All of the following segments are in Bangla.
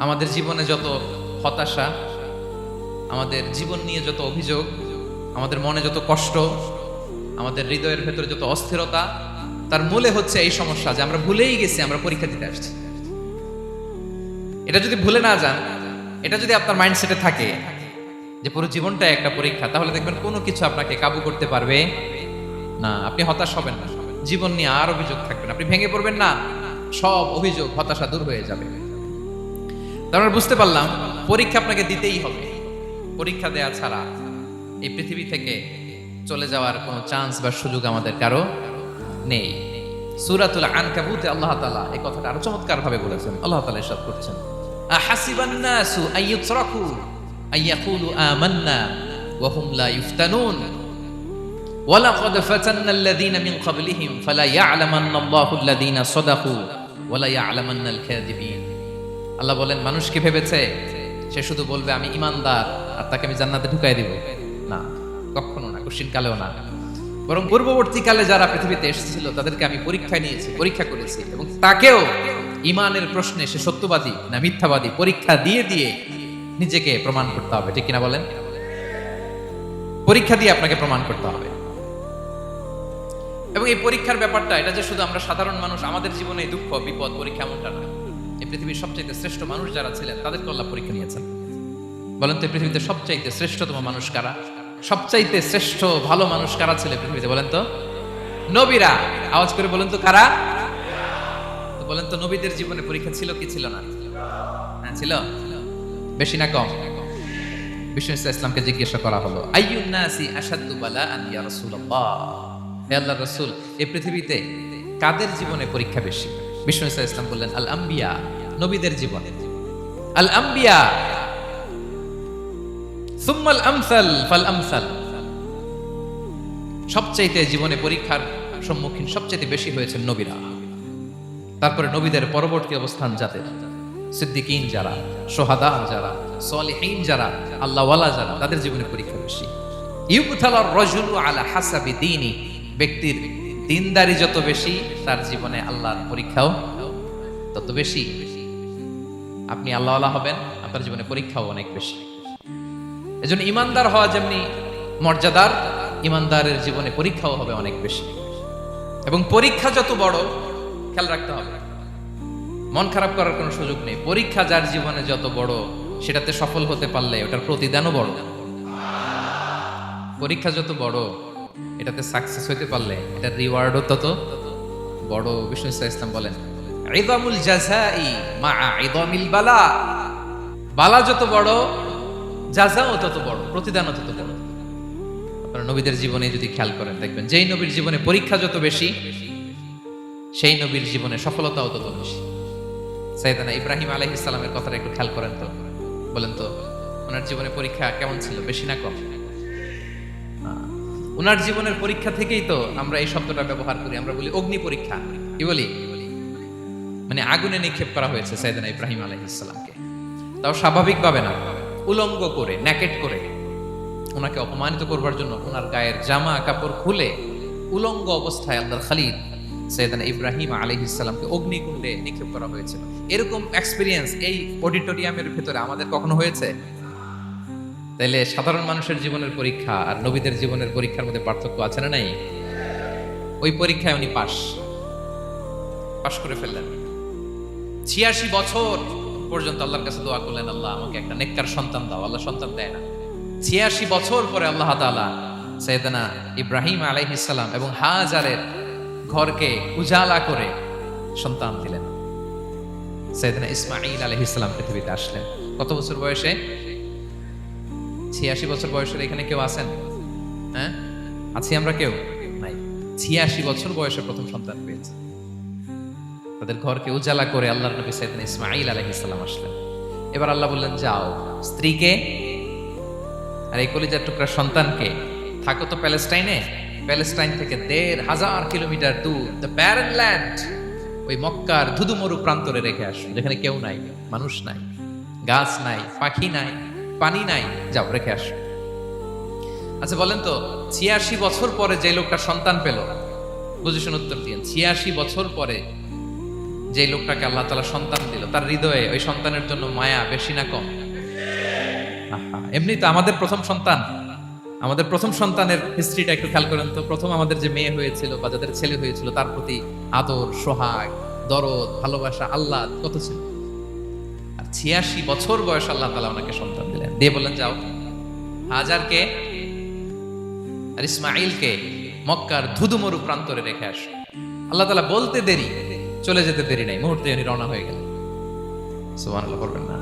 আমাদের জীবনে যত হতাশা, আমাদের জীবন নিয়ে যত অভিযোগ, আমাদের মনে যত কষ্ট, আমাদের হৃদয়ের ভেতরে যত অস্থিরতা, তার মূলে হচ্ছে এই সমস্যা যে আমরা ভুলেই গেছি আমরা পরীক্ষা দিতে আসছি। এটা যদি ভুলে না যান, এটা যদি আপনার মাইন্ডসেটে থাকে যে পুরো জীবনটা একটা পরীক্ষা, তাহলে দেখবেন কোনো কিছু আপনাকে কাবু করতে পারবে না। আপনি হতাশ হবেন না, জীবন নিয়ে আর অভিযোগ থাকবে না, আপনি ভেঙে পড়বেন না, সব অভিযোগ হতাশা দূর হয়ে যাবে। তারপর বুঝতে পারলাম পরীক্ষা আপনাকে দিতেই হবে। পরীক্ষা দেয়া ছাড়া এই পৃথিবী থেকে চলে যাওয়ার কোনো চান্স বা সুযোগ আমাদের কারো নেই। সূরাতুল আনকাবুতে আল্লাহ তাআলা এই কথাটা আরো চমৎকার ভাবে বলেছেন। আল্লাহ তাআলা ইরশাদ করছেন, আহাসিবান নাসু আইয়ুতরাকু আইয়াকুলু আমান্না ওয়া হুম লা ইফতানুন ওয়ালাকাদ ফাতান্নাল্লাযীনা মিন ক্বাবলিহিম ফালা ইয়া'লামান্নাল্লাহু আল্লাযীনা সাদাকু ওয়া লা ইয়া'লামান্নাল কাযিবিন। আল্লাহ বলেন, মানুষ কি ভেবেছে সে শুধু বলবে আমি ঈমানদার আর তাকে আমি জান্নাতে ঢুকাই দিব? না, কখনো না, কোশ্চিন কালেও না। বরং পূর্ববর্তীকালে যারা পৃথিবীতে এসেছিল তাদেরকে আমি পরীক্ষায় নিয়েছি, পরীক্ষা করেছি, এবং তাকেও ঈমানের প্রশ্নে সে সত্যবাদী না মিথ্যাবাদী পরীক্ষা দিয়ে দিয়ে নিজেকে প্রমাণ করতে হবে। ঠিক কিনা বলেন? পরীক্ষা দিয়ে আপনাকে প্রমাণ করতে হবে। এবং এই পরীক্ষার ব্যাপারটা, এটা যে শুধু আমরা সাধারণ মানুষ আমাদের জীবনে দুঃখ বিপদ পরীক্ষা এমনটা নয়। এই পৃথিবীর সবচাইতে শ্রেষ্ঠ মানুষ যারা ছিলেন তাদেরকে আল্লাহ পরীক্ষা নিয়েছেন। বলেন তো এই পৃথিবীতে সবচাইতে শ্রেষ্ঠতম মানুষ কারা? সবচাইতে শ্রেষ্ঠ ভালো মানুষ কারা ছিল পৃথিবীতে? বলেন তো নবীরা। আওয়াজ করে বলেন তো কারা? তো বলেন তো নবীদের জীবনে পরীক্ষা ছিল কি ছিল না? হ্যাঁ ছিল। বেশি না কম? বিষ্ণু ইসলামকে জিজ্ঞাসা করা হলো, আইয়ুন নাসি আশাদ্দু বালাআন ইয়া রাসূলুল্লাহ, হে আল্লাহর রাসূল, এই পৃথিবীতে কাদের জীবনে পরীক্ষা বেশি? বিষ্ণু ইসলাম বললেন, আল আম্বিয়া, নবীদের জীবনে। আল আম্বিয়া সুম্মাল আমসাল ফাল আমসাল, সবচাইতে জীবনে পরীক্ষার সম্মুখীন সবচাইতে বেশি হয়েছে নবীরা। তারপরে নবীদের পরবর্তী অবস্থান যাদের, সিদ্দিকিন যারা, সোহাদা যারা, সলিহিন যারা, আল্লাহওয়ালা যারা, তাদের জীবনে পরীক্ষা বেশি। ইউবতালার রাজুলু আলা হাসাবি দীনি, ব্যক্তির দিনদারি যত বেশি তার জীবনে আল্লাহর পরীক্ষাও তত বেশি। আপনি আল্লাহওয়ালা হবেন, আপনার জীবনে পরীক্ষাও অনেক বেশি। এজন্য ইমানদার হওয়া যেমনি মর্যাদার, ইমানদারের জীবনে পরীক্ষাও হবে অনেক বেশি। এবং পরীক্ষা যত বড়, খেয়াল রাখতে হবে, মন খারাপ করার কোনো সুযোগ নেই। পরীক্ষা যার জীবনে যত বড়, সেটাতে সফল হতে পারলে ওটার প্রতিদানও বড়। পরীক্ষা যত বড়, এটাতে সাকসেস হতে পারলে এটার রিওয়ার্ডও তত বড়। বিষ্ণু ইসলাম বলেন, ইযামুল জাযাই মা'a ইযামিল বালা, বালা যত বড় জাযাও তত বড়, প্রতিদানও তত বড়। আপনারা নবীদের জীবনে যদি খেয়াল করেন দেখবেন, যেই নবীর জীবনে পরীক্ষা যত বেশি, সেই নবীর জীবনে সফলতাও তত বেশি। সাইয়েদনা ইব্রাহিম আলাইহিস সালামের কথাটা একটু খেয়াল করেন তো, বলেন তো ওনার জীবনে পরীক্ষা কেমন ছিল? বেশি না কম? ওনার জীবনের পরীক্ষা থেকেই তো আমরা এই শব্দটা ব্যবহার করি। আমরা বলি অগ্নি পরীক্ষা। কি বলি? মানে আগুনে নিক্ষেপ করা হয়েছে সাইয়েদনা ইব্রাহিম আলাইহিস সালামকে, তাও স্বাভাবিকভাবে না, উলঙ্গ করে, ন্যাকেট করে ওনাকে অপমানিত করবার জন্য ওনার গায়ের জামা কাপড় খুলে উলঙ্গ অবস্থায় আল্লাহর খলিল সাইয়েদনা ইব্রাহিম আলাইহিস সালামকে অগ্নিকুণ্ডে নিক্ষেপ করা হয়েছিল। এরকম এক্সপেরিয়েন্স এই অডিটোরিয়ামের ভিতরে আমাদের কখনো হয়েছে? তাইলে সাধারণ মানুষের জীবনের পরীক্ষা আর নবীদের জীবনের পরীক্ষার মধ্যে পার্থক্য আছে না নাই? ওই পরীক্ষায় উনি পাশ করে ফেললেন। ৮৬ বছর পর্যন্ত আল্লাহর কাছে দোয়া করলেন, আল্লাহ আমাকে একটা নেককার সন্তান দাও। আল্লাহ সন্তান দেয় না। ৮৬ বছর পরে আল্লাহ তাআলা সাইয়েদনা ইব্রাহিম আলাইহিস সালাম এবং হাজারের ঘরকে উজালা করে সন্তান দিলেন। সাইয়েদনা ইসমাঈল আলাইহিস সালাম পৃথিবীতে আসলেন কত বছর বয়সে? ৮৬ বছর বয়সের এখানে কেউ আছেন? হ্যাঁ, আছি আমরা? কেউ নাই। ৮৬ বছর বয়সে প্রথম সন্তান পেয়েছে। তাদের ঘরকে উজালা করে আল্লাহর নবী সাইয়েদনা ইসমাঈল আলাইহিস সালাম আসলেন। এবার আল্লাহ বললেন, যাও স্ত্রীকে আর এই কলিজার টুকরা সন্তানকে থাকো তো প্যালেস্টাইনে, প্যালেস্টাইন থেকে ১৫০০ কিলোমিটার দূর, দ্য ব্যারেন ল্যান্ড, ওই মক্কার ধুধুমরু প্রান্তরে রেখে আসো, যেখানে কেউ নাই, মানুষ নাই, গাছ নাই, পাখি নাই, পানি নাই, যাও রেখে আসো। আচ্ছা বলেন তো, ৮৬ বছর পরে যে লোকটা সন্তান পেল, বুঝেছেন? উত্তর দিন। ৮৬ বছর পরে যে লোকটাকে আল্লাহ তাআলা সন্তান দিল, তার হৃদয়ে ওই সন্তানের জন্য মায়া বেশি না কম? এমনি তো আমাদের প্রথম সন্তানের হিস্ট্রিটা একটু খেয়াল করেন তো। প্রথম আমাদের যে মেয়ে হয়েছিল বা যাদের ছেলে হয়েছিল, তার প্রতি আদর, সোহাগ, দরদ, ভালোবাসা, আল্লাহ কত ছিল। আর ৮৬ বছর বয়স আল্লাহ তাআলা ওনাকে সন্তান দিলেন, দিয়ে বললেন যাও হাজারকে আর ইসমাইলকে মক্কার ধুধুমরু প্রান্তরে রেখে আস। আল্লাহ তাআলা বলতে দেরি, চলে যেতে দেরি নাই, মুহূর্তে উনি রওনা হয়ে গেলেন। সুবহানাল্লাহ করবেন না?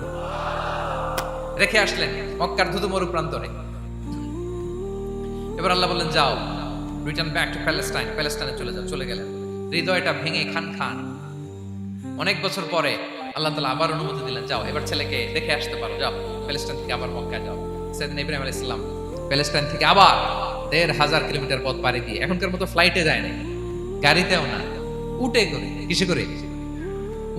রেখে আসলেন মক্কার ধুধুমরু প্রান্তরে। এবার আল্লাহ বললেন যাও, রিটার্ন ব্যাক টু প্যালেস্টাইন, প্যালেস্টাইনে চলে যাও। চলে গেলেন, হৃদয়টা ভেঙে খান খান। অনেক বছর পরে আল্লাহ তাআলা আবার অনুমতি দিলেন, যাও এবার ছেলেকে দেখে আসতে পারো, যাও প্যালেস্টাইন থেকে আবার মক্কায় যাও। সাইয়েদনা ইব্রাহিম আলাইহিস সালাম প্যালেস্টাইন থেকে আবার ১,৫০০ কিলোমিটার পথ পাড়ি দিয়ে, এখনকার মতো ফ্লাইটে যায় না, গাড়িতেও না, উটে করে, কিসে করে।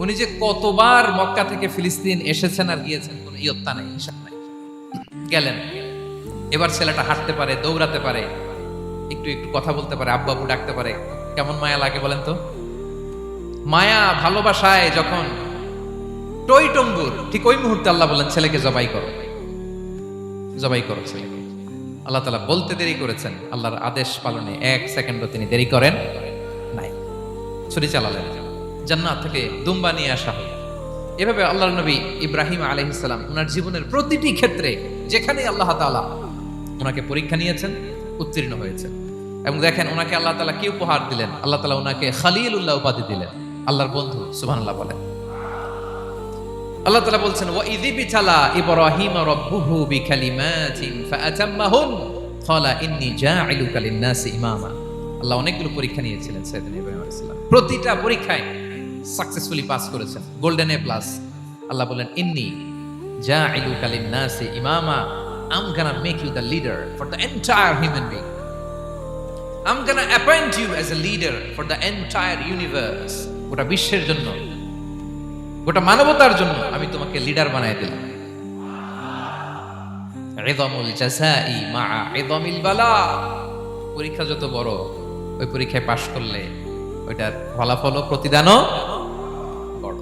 উনি যে কতবার মক্কা থেকে ফিলিস্তিন এসেছেন আর গিয়েছেন কোনো ইয়ত্তা নেই, হিসাব নাই। গেলেন, এবার ছেলেটা হাঁটতে পারে, দৌড়াতে পারে, একটু একটু কথা বলতে পারে, আব্বু আব্বু ডাকতে পারে। কেমন মায়া লাগে বলেন তো? মায়া ভালোবাসায় যখন টইটম্বুর, ঠিক ওই মুহূর্তে আল্লাহ বললেন ছেলেকে জবাই করো, জবাই করো ছেলেকে। আল্লাহ তাআলা বলতে দেরি করেছেন, আল্লাহর আদেশ পালনে ১ সেকেন্ডও তিনি দেরি করেন নাই। ছুরি চালালেন, জান্নাত থেকে দুম্বা নিয়ে আসা হলো। এভাবে আল্লাহর নবী ইব্রাহিম আলাইহিস সালাম ওনার জীবনের প্রতিটি ক্ষেত্রে যেখানে আল্লাহ তাআলা ওনাকে পরীক্ষা নিয়েছেন, উত্তীর্ণ হয়েছেন। এবং দেখেন ওনাকে আল্লাহ তাআলা কি উপহার দিলেন। আল্লাহ তাআলা ওনাকে খলিলুল্লাহ উপাধি দিলেন, আল্লাহর বন্ধু। সুবহানাল্লাহ বলেন। আল্লাহ তাআলা বলছেন ওয়া ইযিবতালা ইব্রাহিম রাব্বুহু বিকালিমাতিন ফাআতাম্মাহুন ক্বালা ইন্নী জাঈলুকা লিন-নাসি ইমামা। আল্লাহ অনেকগুলো পরীক্ষা নিয়েছিলেন সাইয়েদনা ইব্রাহিম আলাইহিস সালাম, প্রতিটা পরীক্ষায় সাকসেসফুলি পাস করেছেন, গোল্ডেন এ প্লাস। আল্লাহ বললেন ইন্নী জাঈলুকা লিন-নাসি ইমামা, I'm gonna make you the leader for the entire human being. I'm gonna appoint you as a leader for the entire universe. গোটা বিশ্বের জন্য, গোটা মানবতার জন্য আমি তোমাকে লিডার বানায় দিলাম। ইযামুল জাযাই মা'a ইযামিল বালা। পরীক্ষা যত বড়, ওই পরীক্ষায় পাশ করলে ওইটার ফলাফল ও প্রতিদানও বড়।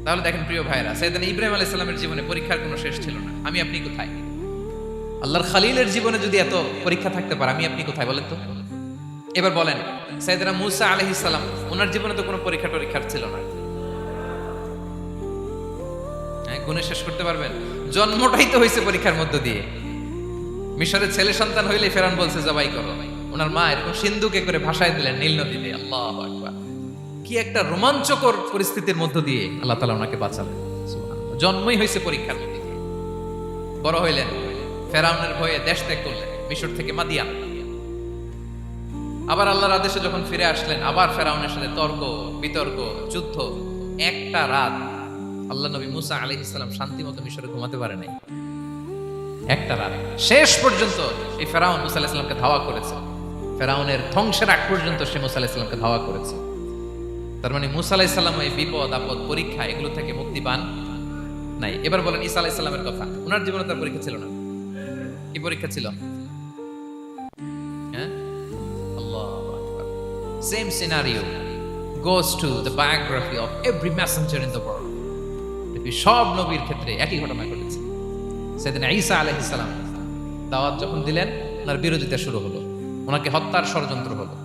তাহলে দেখেন প্রিয় ভাইরা, সাইয়েদনা ইব্রাহিম আলাইহিস সালামের জীবনে পরীক্ষার কোনো শেষ ছিল না। আমি আপনি কোথায়? আল্লাহর খলিলের জীবনে যদি এত পরীক্ষা থাকতে পারে, আমি আপনি কোথায় বলেন তো? এবার বলেন, সাইয়েদনা মূসা আলাইহিস সালাম, ওনার জীবনে তো কোনো পরীক্ষার ছিল না। গুণে শেষ করতে পারবেন? জন্মটাই তো হয়েছে পরীক্ষার মধ্য দিয়ে। মিশরের ছেলে সন্তান হইলে ফেরাউন বলছে জবাই করো, ওনার মা এরকম সিন্ধুকে করে ভাসায় দিলেন নীল নদীতে। আল্লাহু আকবার! কি একটা রোমাঞ্চকর পরিস্থিতির মধ্য দিয়ে আল্লাহ তাআলা ওনাকে বাঁচালেন। সুবহানাল্লাহ। জন্মই হয়েছে পরীক্ষার মধ্যে দিয়ে। বড় হইলেন, ফেরাউনের ভয়ে দেশ ত্যাগ করলেন, মিশর থেকে মাদিয়ান। আবার আল্লাহর আদেশে যখন ফিরে আসলেন, আবার ফেরাউনের সাথে তর্ক বিতর্ক, যুদ্ধ। একটা রাত আল্লাহ নবী মুসা আলাইহিস সালাম শান্তি মতো মিশরে ঘুমাতে পারে নাই। একটা রাত শেষ পর্যন্ত এই ফেরাউন মুসা আলাইহিস সালামকে ধাওয়া করেছে। ফেরাউনের ধ্বংসের আগ পর্যন্ত সে মুসা আলাইহিস সালামকে ধাওয়া করেছে। তার মানে মুসা আলাইহিস সালাম এই বিপদ আপদ পরীক্ষা এগুলো থেকে মুক্তি পান নাই। এবার বলেন ঈসা আলাইহিস সালামের কথা। ওনার জীবনে তার পরীক্ষা ছিল না। কি পরীক্ষা ছিল? হ্যাঁ, আল্লাহু আকবার। Same scenario goes to the biography of every messenger in the world. সব নবীর ক্ষেত্রে একই ঘটনা ঘটেছে। সাইয়েদনা ঈসা আলাইহিস সালাম দাওয়াত যখন দিলেন, ওনার বিরোধিতা শুরু হলো, ওনাকে হত্যার ষড়যন্ত্র হলো।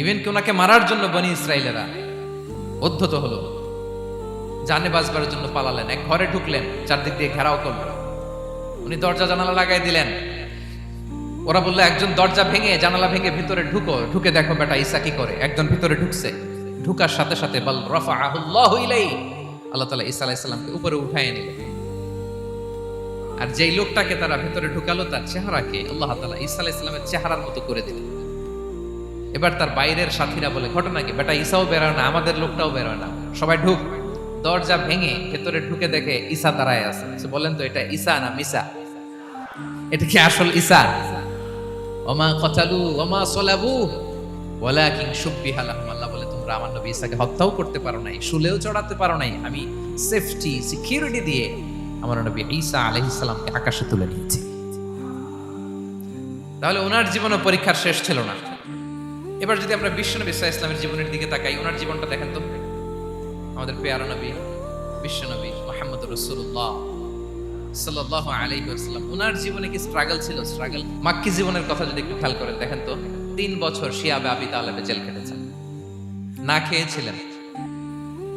ইভেন কি ওনাকে মারার জন্য বনি ইসরাইলেরা উদ্ধত হলো, জানে বাঁচবার জন্য পালালেন। এক ঘরে ঢুকলেন, চারদিক দিয়ে ঘেরাও করলেন, উনি দরজা জানালা লাগাই দিলেন। ওরা বললো একজন দরজা ভেঙে জানালা ভেঙে ভিতরে ঢুকে দেখো বেটা ঈসা কি করে। একজন ভিতরে ঢুকছে, ঢুকার সাথে সাথে বল রাফাআহুল্লাহু ইলাইহি, আল্লাহ তাআলা ঈসা আলাইহিস সালামকে উপরে উঠায় নিলেন। আর যেই লোকটাকে তারা ভিতরে ঢুকালো, তার চেহারাকে আল্লাহ তাআলা ঈসা আলাইহিস সালামের চেহারার মতো করে দিলেন। এবার তার বাইরের সাথীরা বলে ঘটনা কি? বেটা ঈসাও বেরোয় না, আমাদের লোকটাও বেরোয় না, সবাই ঢুক। দরজা ভেঙে ভেতরে ঢুকে দেখে ঈসা দাঁড়ায় আছে। বলেন তো এটা ঈসা না মিসা? এটা কি আসল ঈসা? ওমা কতালু ওমা সলাবু ওয়ালাকিন শুব্বিহা লাহুম। আল্লাহ বলে তোমরা আমার নবী ঈসাকে হত্যাও করতে পারো নাই, শুলেও চড়াতে পারো নাই, আমি সেফটি সিকিউরিটি দিয়ে আমার নবী ঈসা আলাইহিস সালামকে আকাশে তুলে নিয়েছি। তাহলে ওনার জীবনে পরীক্ষার শেষ ছিল না। এবার যদি আমরা বিশ্বনবী সাল্লাল্লাহু আলাইহি ওয়াসাল্লামের জীবনের দিকে তাকাই, ওনার জীবনটা দেখেন তো। আমাদের পেয়ারা নবী বিশ্ব নবী মুহাম্মদুর রাসূলুল্লাহ সাল্লাল্লাহু আলাইহি ওয়াসাল্লাম, ওনার জীবনে কি স্ট্রাগল ছিল? স্ট্রাগল মাক্কি জীবনের কথা যদি একটু খেয়াল করেন, দেখেন তো 3 বছর শিয়াবে আবি তালেবে জেল কেটেছেন, না খেয়েছিলেন।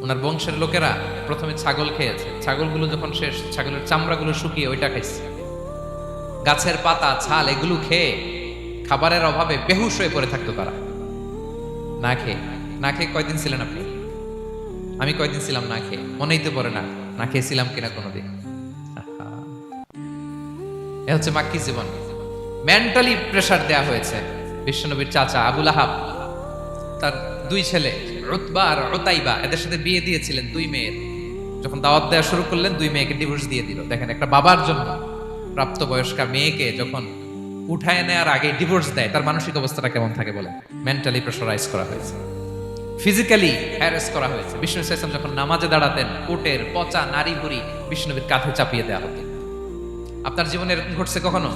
ওনার বংশের লোকেরা প্রথমে ছাগল খেয়েছে, ছাগলগুলো যখন শেষ, ছাগলের চামড়াগুলো শুকিয়ে ওইটা খাইছে। গাছের পাতা ছাল এগুলো খেয়ে খাবারের অভাবে বেহুশ হয়ে পড়ে থাকতো তারা, না খেয়ে। না খেয়ে কয়দিন ছিলেন আপনি? আমি কয়দিন ছিলাম না খেয়ে? মনেই তো পড়ে না, না খেয়েছিলাম কিনা কোনোদিন। এ হচ্ছে মাক্কি জীবন। মেন্টালি প্রেসার দেয়া হয়েছে। বিশ্বনবীর চাচা আবুল আহাব তার 2 ছেলে উতবা আর উতাইবা, এদের সাথে বিয়ে দিয়েছিলেন 2 মেয়ের। যখন দাওয়াত দেওয়া শুরু করলেন 2 মেয়েকে ডিভোর্স দিয়ে দিল। দেখেন, একটা বাবার জন্য প্রাপ্তবয়স্কা মেয়েকে যখন উঠায় নেওয়ার আগে ডিভোর্স দেয়, তার মানসিক অবস্থাটা কেমন থাকে বলেন? মেন্টালি প্রেসারাইজ করা হয়েছে, ফিজিক্যালি হ্যারাস করা হয়েছে। বিষ্ণু ইসলাম যখন নামাজে দাঁড়াতেন, উটের পচা নারী বুড়ি বিষ্ণুনবীর কাঁধে চাপিয়ে দেওয়া হতো। আপনার জীবনে এরকম ঘটছে কখনো?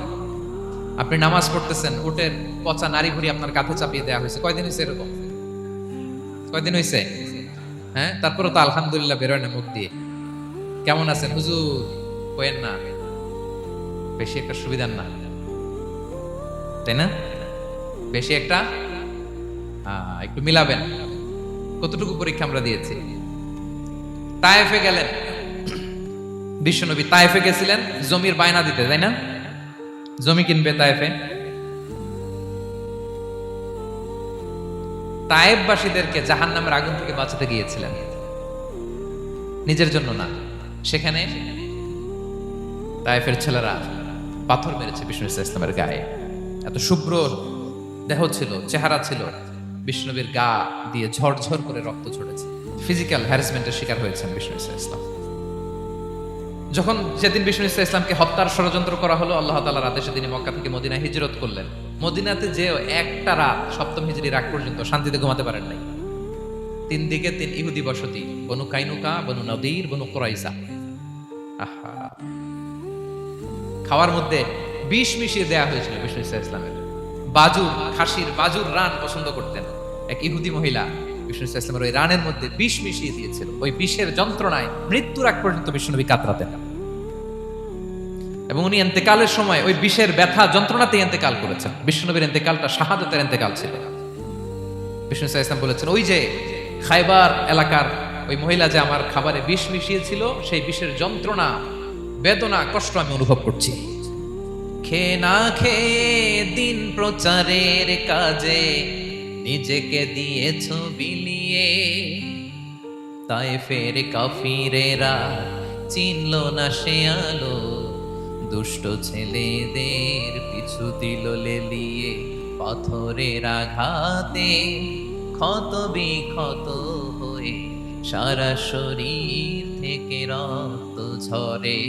আপনি নামাজ পড়তেছেন, উটের পচা নারী ভুড়ি আপনার কাঁধে চাপিয়ে দেওয়া হয়েছে। কয়দিন হয়েছে এরকম? কয়দিন হয়েছে? হ্যাঁ, তারপরে তো আলহামদুলিল্লাহ বেরোয় না মুখ দিয়ে। কেমন আছেন হুজুর? কয়েন না, বেশি একটা সুবিধার না, তাই না? বেশি একটা একটু মিলাবেন। কতটুকু পরীক্ষা আমরা দিয়েছি। তায়েফে গেলেন বিশ্বনবী, তায়েফে গেছিলেন জমির বায়না দিতে, তাই না? জমি কিনবে তায়েফে। তায়েফবাসীদেরকে জাহান্নামের আগুন থেকে বাঁচাতে গিয়েছিলেন, নিজের জন্য না। সেখানে তায়েফের ছেলেরা পাথর মেরেছে বিষ্ণু ইসলামের গায়ে। এত শুভ্র দেহ ছিল, চেহারা ছিল, বিষ্ণুবীর গা দিয়ে ঝরঝর করে রক্ত ঝরেছে। ফিজিক্যাল হ্যারাসমেন্টের শিকার হয়েছেন বিষ্ণু ইসলাম। যখন যেদিন বিষ্ণু ইসলামকে হত্যার ষড়যন্ত্র করা হলো, আল্লাহ তাআলার আদেশে তিনি মক্কা থেকে মদিনায় হিজরত করলেন। মদিনাতে যে একটা রাত, 7ম হিজরি রাত পর্যন্ত শান্তিতে ঘুমাতে পারেন নাই। 3 দিকে 3 ইহুদি বসতি, বনু কাইনুকা, বনু নদীর, বনু কুরাইজা। আহা, খাওয়ার মধ্যে বিষ মিশিয়ে দেয়া হয়েছিল বিষ্ণু ইসলামের। বাজুর, খাসির বাজুর রান পছন্দ করতেন। এক ইহুদি মহিলা বিষ্ণু ইসলামের ওই রানের মধ্যে বিষ মিশিয়ে দিয়েছিল। ওই বিষের যন্ত্রণায় মৃত্যুর আগ পর্যন্ত বিষ্ণুনবী কাতরাতেন, এবং উনি ইন্তেকালের সময় ওই বিষের ব্যথা যন্ত্রণাতেই ইন্তেকাল করেছেন। বিষ্ণুনবীর ইন্তেকালটা শাহাদাতের ইন্তেকাল ছিল। বিষ্ণু ইসলাম বলেছেন, ওই যে খায়বার এলাকার ওই মহিলা যে আমার খাবারে বিষ মিশিয়েছিল, সেই বিষের যন্ত্রণা, বেদনা, কষ্ট আমি অনুভব করছি। খেয়ে না খেয়ে দিন প্রচারের কাজে নিজেকে দিয়েছ বিলিয়ে, তায়েফের কাফিরেরা চিনল না সে আলো, দুষ্ট ছেলেদের পিছু দিল লেলিয়ে, পাথরের আঘাতে ক্ষত বিক্ষত হয়ে সারা শরীর থেকে রক্ত ঝরে।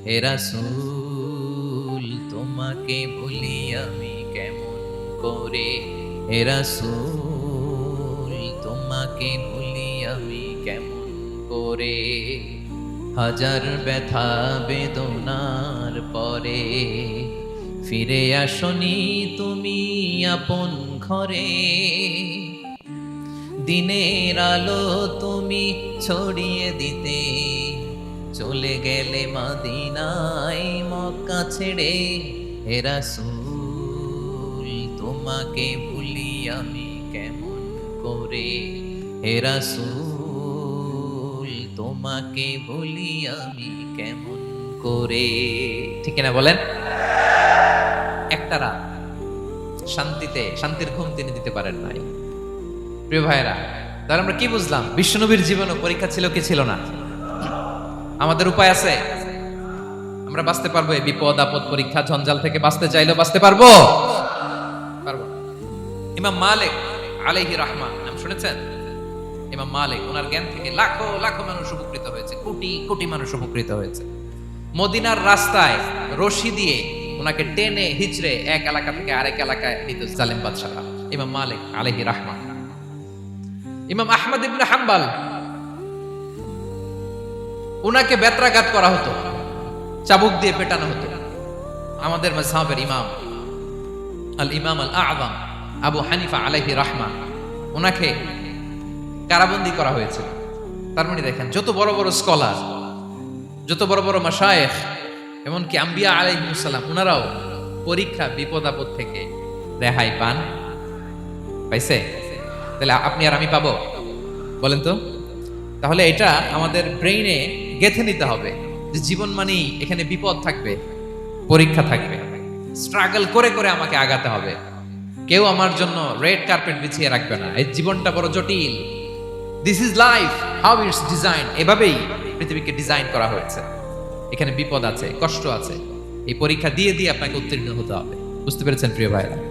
হে রাসূল তোমাকে ভুলি আমি কেমন করে, হে রাসূল তোমাকে ভুলি আমি কেমন করে। হাজার ব্যথা বেদনার পরে ফিরে আসনি তুমি আপন ঘরে, দিনের আলো তুমি ছড়িয়ে দিতে চলে গেলে মদিনায় মক্কা ছেড়ে। হে রাসূল তোমাকে ভুলি আমি কেমন করে, হে রাসূল তোমাকে ভুলি আমি কেমন করে। ঠিক না বলেন? একটা রাত শান্তিতে, শান্তির ঘুম তিনি দিতে পারেন নাই। প্রিয় ভাইরা, তাহলে আমরা কি বুঝলাম? বিশ্বনবীর জীবনে পরীক্ষা ছিল কি ছিল না? আমাদের উপায় আছে? আমরা বাঁচতে পারবো এই বিপদ আপদ পরীক্ষা ঝঞ্ঝাল থেকে? বাঁচতে চাইলেও বাঁচতে পারবো? পারবো। ইমাম মালিক আলাইহি রাহমা নাম শুনেছেন? ইমাম মালিক, ওনার জ্ঞান থেকে লাখো লাখো মানুষ উপকৃত হয়েছে, কোটি কোটি মানুষ উপকৃত হয়েছে। মদিনার রাস্তায় রশি দিয়ে ওনাকে টেনে হিচড়ে এক এলাকা থেকে আরেক এলাকায় নিত জালেম বাদশাহরা। ইমাম মালিক আলাইহি রাহমা। ইমাম আহমদ ইবনে হাম্বল, ওনাকে বেত্রাঘাত করা হতো, চাবুক দিয়ে পেটানো হতো। আমাদের মাযহাবের ইমাম আল ইমাম আল আযম আবু হানিফা আলাইহি রাহমা, ওনাকে কারাবন্দী করা হয়েছিল। তার মানে দেখেন যত বড় বড় স্কলার, যত বড় বড় মাশায়েখ, এমনকি আম্বিয়া আলাইহিস সালাম, ওনারাও পরীক্ষা বিপদ আপদ থেকে রেহাই পান, পাইছে? তাহলে আপনি আর আমি পাবো? বলেন তো। তাহলে এটা আমাদের ব্রেইনে গেঁথে নিতে হবে যে জীবন মানেই এখানে বিপদ থাকবে, পরীক্ষা থাকবে, স্ট্রাগল করে করে আমাকে আগাতে হবে। কেউ আমার জন্য রেড কার্পেট বিছিয়ে রাখবে না। এই জীবনটা বড় জটিল। This is life, how it's design. এভাবেই পৃথিবীকে ডিজাইন করা হয়েছে। এখানে বিপদ আছে, কষ্ট আছে। এই পরীক্ষা দিয়ে দিয়ে আপনাকে উত্তীর্ণ হতে হবে। বুঝতে পেরেছেন প্রিয় ভাইরা?